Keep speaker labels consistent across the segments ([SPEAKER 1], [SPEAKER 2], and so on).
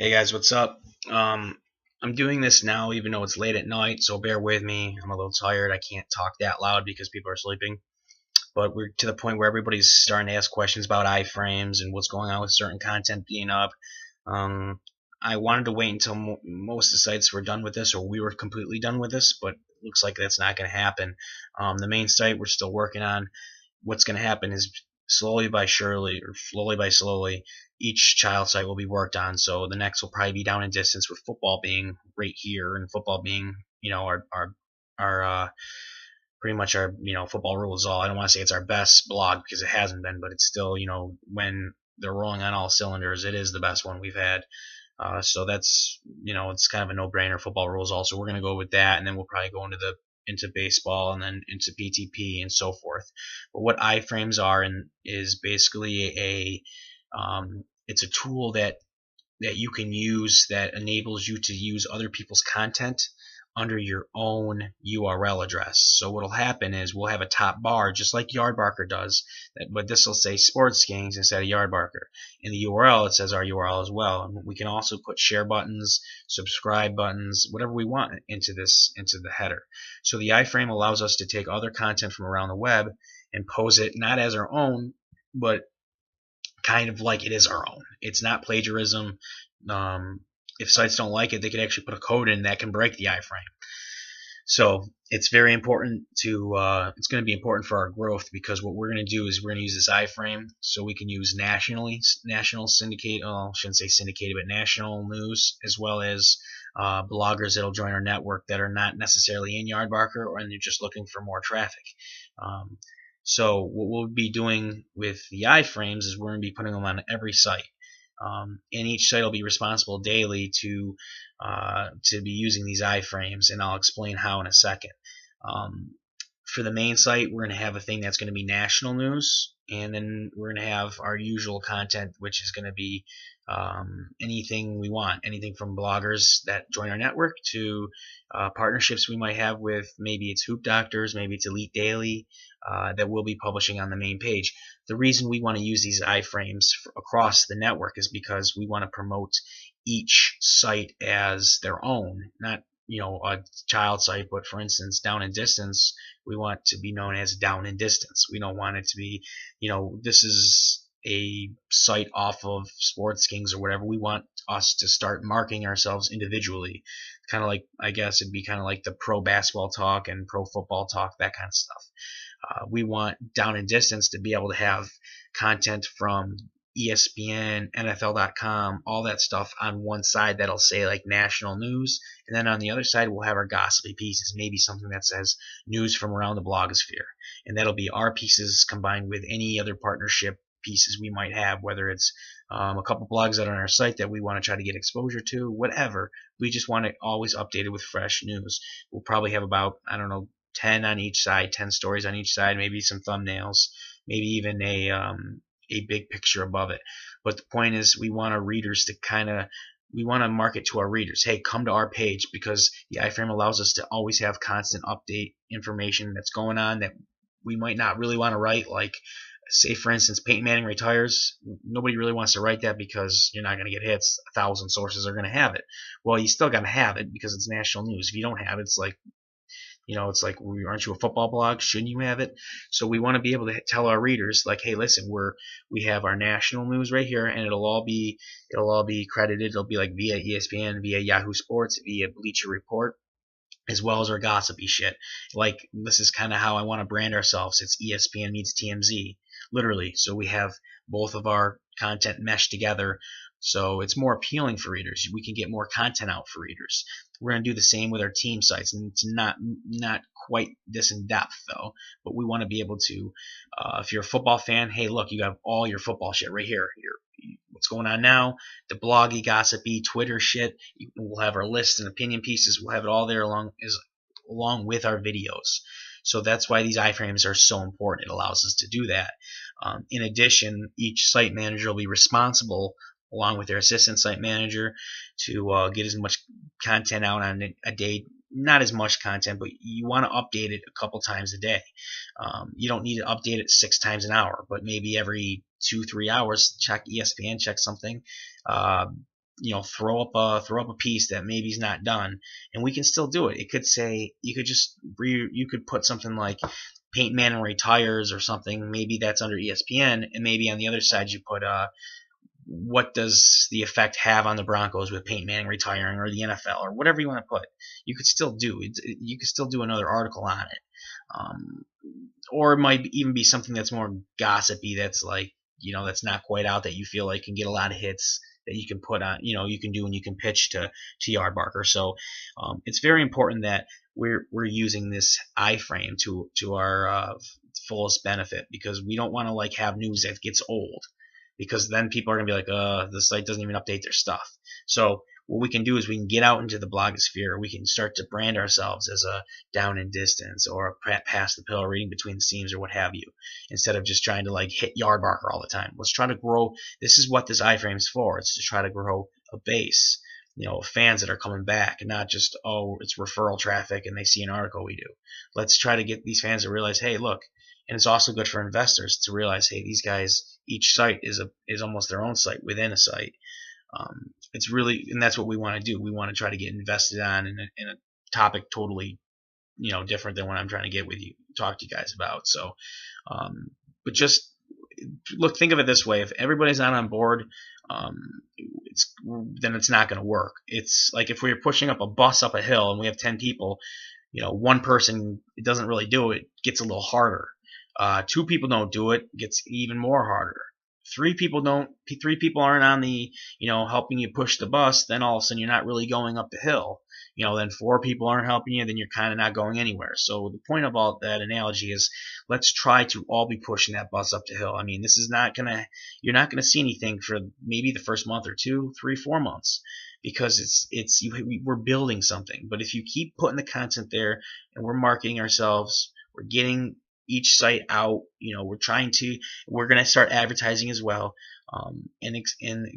[SPEAKER 1] Hey guys, what's up? I'm doing this now even though it's late at night, so bear with me. I'm a little tired. I can't talk that loud because people are sleeping. But we're to the point where everybody's starting to ask questions about iframes and what's going on with certain content being up. Um, I wanted to wait until most of the sites were done with this, or we were completely done with this, but looks like that's not going to happen. The main site we're still working on. What's going to happen is slowly by surely, or slowly by slowly, each child site will be worked on. So the next will probably be down in distance, with football being right here, and football being, our pretty much our football rules all. I don't want to say it's our best blog because it hasn't been, but it's still, when they're rolling on all cylinders, it is the best one we've had. So that's, it's kind of a no-brainer. Football rules also. We're going to go with that, and then we'll probably go into baseball and then into PTP and so forth. But what iframes are and is basically it's a tool that you can use that enables you to use other people's content under your own URL address. So what'll happen is we'll have a top bar just like Yardbarker does, but this will say Sports Kings instead of Yardbarker. In the URL it says our URL as well. And we can also put share buttons, subscribe buttons, whatever we want into the header. So the iframe allows us to take other content from around the web and pose it not as our own, but kind of like it is our own. It's not plagiarism. If sites don't like it, they can actually put a code in that can break the iframe. So it's very important it's going to be important for our growth, because what we're going to do is we're going to use this iframe so we can use national syndicate, I shouldn't say syndicated, but national news, as well as bloggers that'll join our network that are not necessarily in Yardbarker, or they're just looking for more traffic. So what we'll be doing with the iframes is we're going to be putting them on every site. And each site will be responsible daily to be using these iframes, and I'll explain how in a second. For the main site, we're going to have a thing that's going to be national news, and then we're going to have our usual content, which is going to be anything we want, anything from bloggers that join our network to partnerships we might have with, maybe it's Hoop Doctors, maybe it's Elite Daily, that we'll be publishing on the main page. The reason we want to use these iframes across the network is because we want to promote each site as their own, not a child site, but for instance, Down in Distance, we want to be known as Down in Distance. We don't want it to be, this is a site off of Sports Kings or whatever. We want us to start marking ourselves individually, kind of like, I guess it'd be kind of like the Pro Basketball Talk and Pro Football Talk, that kind of stuff. We want Down in Distance to be able to have content from ESPN, NFL.com, all that stuff on one side that'll say like national news, and then on the other side we'll have our gossipy pieces, maybe something that says news from around the blogosphere, and that'll be our pieces combined with any other partnership pieces we might have, whether it's a couple blogs that are on our site that we want to try to get exposure to, whatever. We just want it always updated with fresh news. We'll probably have about, I don't know, 10 on each side, 10 stories on each side, maybe some thumbnails, maybe even a big picture above it. But the point is, we want our readers to we want to market to our readers. Hey, come to our page, because the iframe allows us to always have constant update information that's going on that we might not really want to write. Like, say for instance, Peyton Manning retires. Nobody really wants to write that because you're not going to get hits. 1,000 sources are going to have it. Well, you still got to have it because it's national news. If you don't have it, it's like, it's like, aren't you a football blog? Shouldn't you have it? So we want to be able to tell our readers, like, hey, listen, we have our national news right here, and it'll all be credited. It'll be like via ESPN, via Yahoo Sports, via Bleacher Report, as well as our gossipy shit. Like, this is kind of how I want to brand ourselves. It's ESPN meets TMZ, literally. So we have both of our content meshed together, so it's more appealing for readers. We can get more content out for readers. We're going to do the same with our team sites, and it's not quite this in depth though. But we want to be able to, if you're a football fan, hey, look, you have all your football shit right here. What's going on now, the bloggy, gossipy, Twitter shit. We'll have our lists and opinion pieces. We'll have it all there along with our videos. So that's why these iframes are so important. It allows us to do that. In addition, each site manager will be responsible, along with their assistant site manager, to get as much content out on a day. Not as much content, but you want to update it a couple times a day. You don't need to update it 6 times an hour, but maybe every 2-3 hours, check ESPN, check something. throw up a piece that maybe is not done, and we can still do it. It could say you could put something like Peyton Manning retires or something. Maybe that's under ESPN, and maybe on the other side you put what does the effect have on the Broncos with Peyton Manning retiring, or the NFL, or whatever you want to put. You could still do it. You could still do another article on it, um, or it might even be something that's more gossipy. That's like that's not quite out, that you feel like can get a lot of hits, that you can put on. You can do, and you can pitch to Yardbarker. So it's very important that we're using this iframe to our fullest benefit, because we don't want to like have news that gets old, because then people are going to be like, the site doesn't even update their stuff. So what we can do is we can get out into the blogosphere. We can start to brand ourselves as a down and distance, or a pass the pill, reading between the seams, or what have you, instead of just trying to like hit Yardbarker all the time. Let's try to grow. This is what this iframe is for. It's to try to grow a base, fans that are coming back, and not just, it's referral traffic and they see an article we do. Let's try to get these fans to realize, hey, look. And it's also good for investors to realize, hey, these guys, each site is almost their own site within a site. It's really, and that's what we want to do. We want to try to get invested on in a topic totally, different than what I'm trying to talk to you guys about. So, but just think of it this way: if everybody's not on board, then it's not going to work. It's like if we were pushing up a bus up a hill and we have 10 people, one person, it doesn't really do it, gets a little harder. 2 people don't do it, gets even more harder. 3 people aren't on the, helping you push the bus, then all of a sudden you're not really going up the hill. Then 4 people aren't helping you, then you're kind of not going anywhere. So the point of all that analogy is, let's try to all be pushing that bus up the hill. I mean, you're not gonna see anything for maybe the first month or 2, 3, 4 months, because we're building something. But if you keep putting the content there, and we're marketing ourselves, we're getting each site out, we're going to start advertising as well, and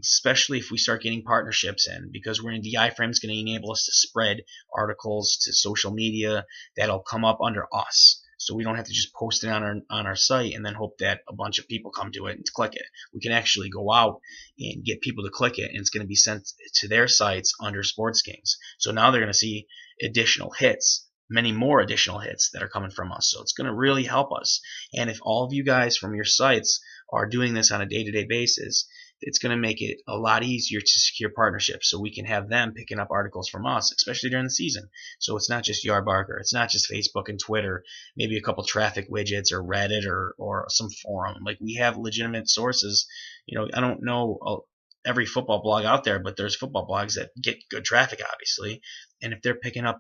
[SPEAKER 1] especially if we start getting partnerships in, because the iframe is going to enable us to spread articles to social media that'll come up under us. So we don't have to just post it on our site and then hope that a bunch of people come to it and click it. We can actually go out and get people to click it, and it's going to be sent to their sites under Sports Kings. So now they're going to see additional hits, many more additional hits that are coming from us. So it's going to really help us. And if all of you guys from your sites are doing this on a day-to-day basis, it's going to make it a lot easier to secure partnerships, so we can have them picking up articles from us, especially during the season. So it's not just Yardbarker, it's not just Facebook and Twitter, maybe a couple traffic widgets, or Reddit, or some forum. Like, we have legitimate sources. I don't know every football blog out there, but there's football blogs that get good traffic, obviously. And if they're picking up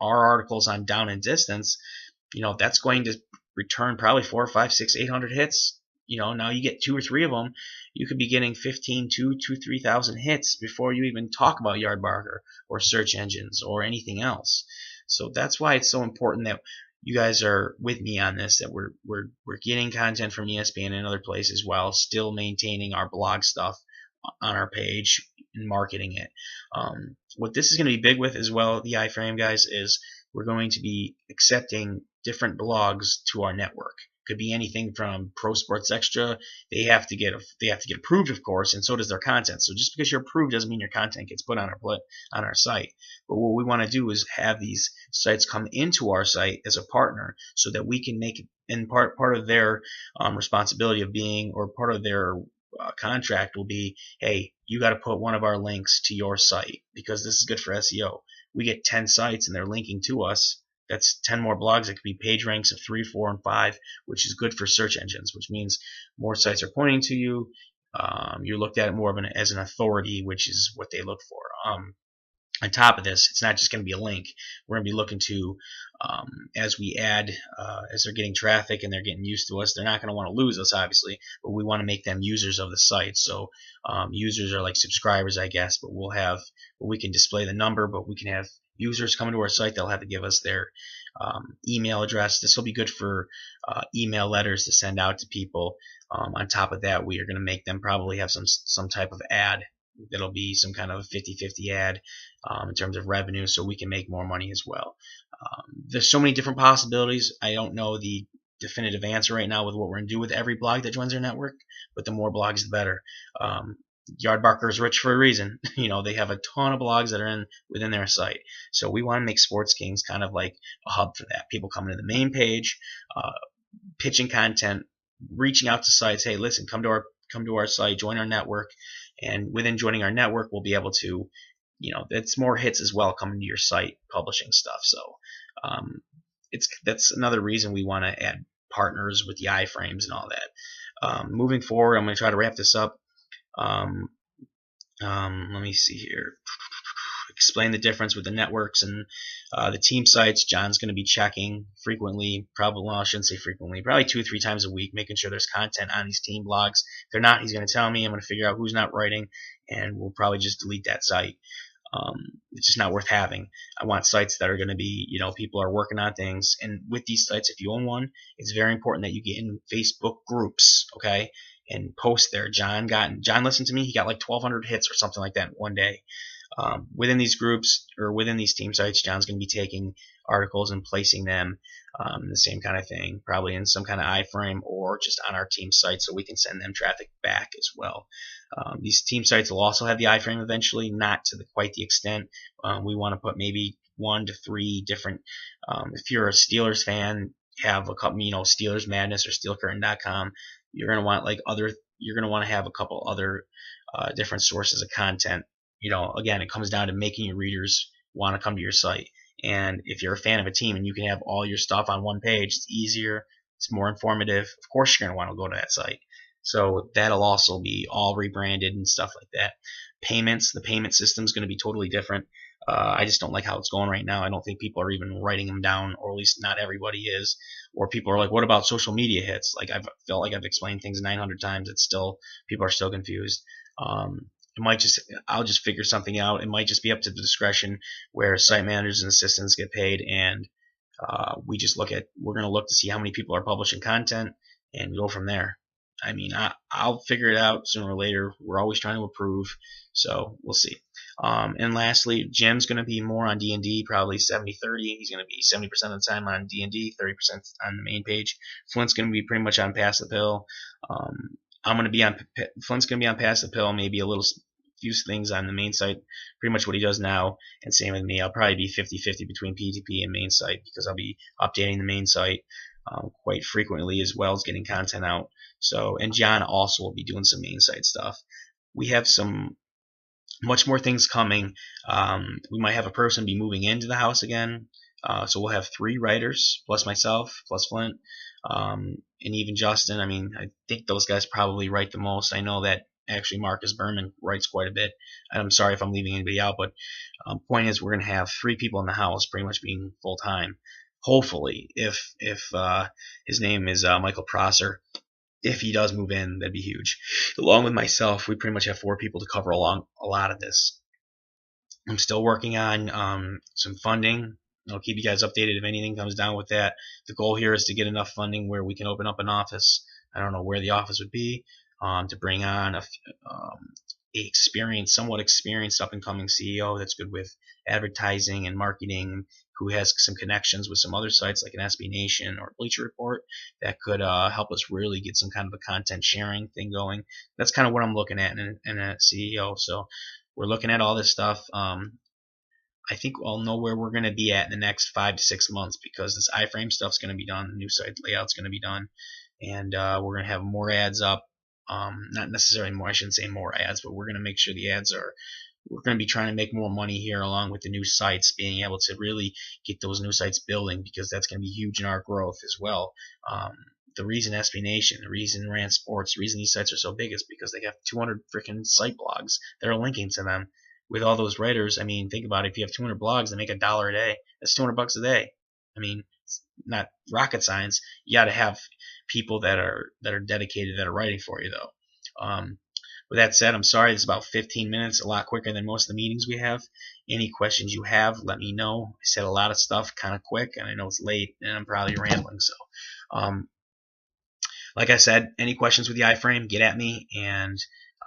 [SPEAKER 1] our articles on down and distance, that's going to return probably 4, 5, 6, 800 hits. Now you get 2 or 3 of them, you could be getting 15, 3,000 hits before you even talk about Yardbarker or search engines or anything else. So that's why it's so important that you guys are with me on this, that we're getting content from ESPN and other places while still maintaining our blog stuff on our page and marketing it. What this is going to be big with as well, the iframe guys, is we're going to be accepting different blogs to our network. Could be anything from Pro Sports Extra. They have to get approved, of course, and so does their content. So just because you're approved doesn't mean your content gets put on our site. But what we want to do is have these sites come into our site as a partner, so that we can make it, and part of their responsibility of being, or part of their contract will be, hey, you got to put one of our links to your site, because this is good for SEO. We get 10 sites and they're linking to us. That's 10 more blogs. It could be page ranks of 3, 4, and 5, which is good for search engines, which means more sites are pointing to you. You're looked at more as an authority, which is what they look for. On top of this, it's not just going to be a link. We're going to be looking to, as we add, as they're getting traffic and they're getting used to us, they're not going to want to lose us, obviously, but we want to make them users of the site. So users are like subscribers, I guess, but we can display the number, but we can have users coming to our site. They'll have to give us their email address. This will be good for email letters to send out to people. On top of that, we are going to make them probably have some type of ad. That'll be some kind of 50-50 ad in terms of revenue, so we can make more money as well. There's so many different possibilities. I don't know the definitive answer right now with what we're going to do with every blog that joins our network, but the more blogs, the better. Yardbarker is rich for a reason. They have a ton of blogs that are within their site. So we want to make Sports Kings kind of like a hub for that. People coming to the main page, uh, pitching content, reaching out to sites. Hey, listen, come to our site, join our network, and within joining our network, we'll be able to, it's more hits as well coming to your site, publishing stuff. So um, that's another reason we want to add partners with the iframes and all that. Moving forward, I'm going to try to wrap this up. Let me see here. Explain the difference with the networks and the team sites. John's going to be checking frequently, probably, well, I shouldn't say frequently, probably 2 or 3 times a week, making sure there's content on these team blogs. If they're not, he's going to tell me. I'm going to figure out who's not writing, and we'll probably just delete that site. It's just not worth having. I want sites that are going to be, people are working on things. And with these sites, if you own one, it's very important that you get in Facebook groups, okay, and post there. John listened to me. He got like 1,200 hits or something like that in one day. Within these groups or within these team sites, John's going to be taking articles and placing them, the same kind of thing, probably in some kind of iframe or just on our team site, so we can send them traffic back as well. These team sites will also have the iframe eventually, not to quite the extent. We want to put maybe 1 to 3 different. If you're a Steelers fan, have a couple, Steelers Madness or SteelCurtain.com. You're going to want You're going to want to have a couple other different sources of content. Again, it comes down to making your readers want to come to your site. And if you're a fan of a team and you can have all your stuff on one page, it's easier, it's more informative. Of course, you're going to want to go to that site. So that'll also be all rebranded and stuff like that. The payment system is going to be totally different. I just don't like how it's going right now. I don't think people are even writing them down, or at least not everybody is. Or people are like, what about social media hits? Like, I've felt like I've explained things 900 times. People are still confused. I'll just figure something out. It might just be up to the discretion where site managers and assistants get paid, and we're going to look to see how many people are publishing content and go from there. I mean, I'll figure it out sooner or later. We're always trying to improve, so we'll see. And lastly, Jim's going to be more on D&D, probably 70-30. He's going to be 70% of the time on D&D, 30% on the main page. Flint's going to be pretty much on Pass the Pill. Flint's going to be on Pass the Pill, maybe few things on the main site, pretty much what he does now, and same with me. I'll probably be 50-50 between PTP and main site, because I'll be updating the main site quite frequently, as well as getting content out. So, and John also will be doing some main site stuff. We have some much more things coming. We might have a person be moving into the house again. So we'll have 3 writers, plus myself, plus Flint, and even Justin. I mean, I think those guys probably write the most. I know that actually Marcus Berman writes quite a bit. And I'm sorry if I'm leaving anybody out, but point is, we're going to have 3 people in the house pretty much being full-time. Hopefully, if his name is Michael Prosser, if he does move in, that'd be huge. Along with myself, we pretty much have 4 people to cover along a lot of this. I'm still working on some funding. I'll keep you guys updated if anything comes down with that. The goal here is to get enough funding where we can open up an office. I don't know where the office would be, to bring on a somewhat experienced up-and-coming CEO that's good with advertising and marketing, who has some connections with some other sites like an SB Nation or Bleacher Report, that could help us really get some kind of a content sharing thing going. That's kind of what I'm looking at in a CEO. So we're looking at all this stuff. I think I'll know where we're going to be at in the next 5 to 6 months, because this iframe stuff's going to be done, the new site layout's going to be done, and we're going to have more ads up. Not necessarily more, I shouldn't say more ads, but we're going to make sure the ads are, we're going to be trying to make more money here, along with the new sites, being able to really get those new sites building, because that's going to be huge in our growth as well. The reason SB Nation, the reason Rand Sports, the reason these sites are so big is because they have 200 freaking site blogs that are linking to them. With all those writers, I mean, think about it. If you have 200 blogs that make $1 a day, that's $200 a day. I mean, it's not rocket science. You got to have people that are dedicated, that are writing for you, though. With that said, I'm sorry, it's about 15 minutes, a lot quicker than most of the meetings we have. Any questions you have, let me know. I said a lot of stuff kind of quick, and I know it's late, and I'm probably rambling. So, like I said, any questions with the iframe, get at me, and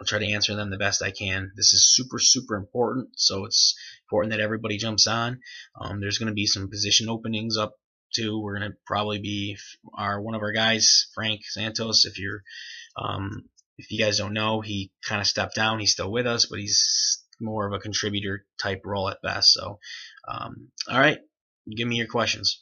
[SPEAKER 1] I'll try to answer them the best I can. This is super, super important, so it's important that everybody jumps on. There's going to be some position openings up too. We're going to probably be one of our guys, Frank Santos. If you're If you guys don't know, he kind of stepped down. He's still with us, but he's more of a contributor type role at best. So, all right, give me your questions.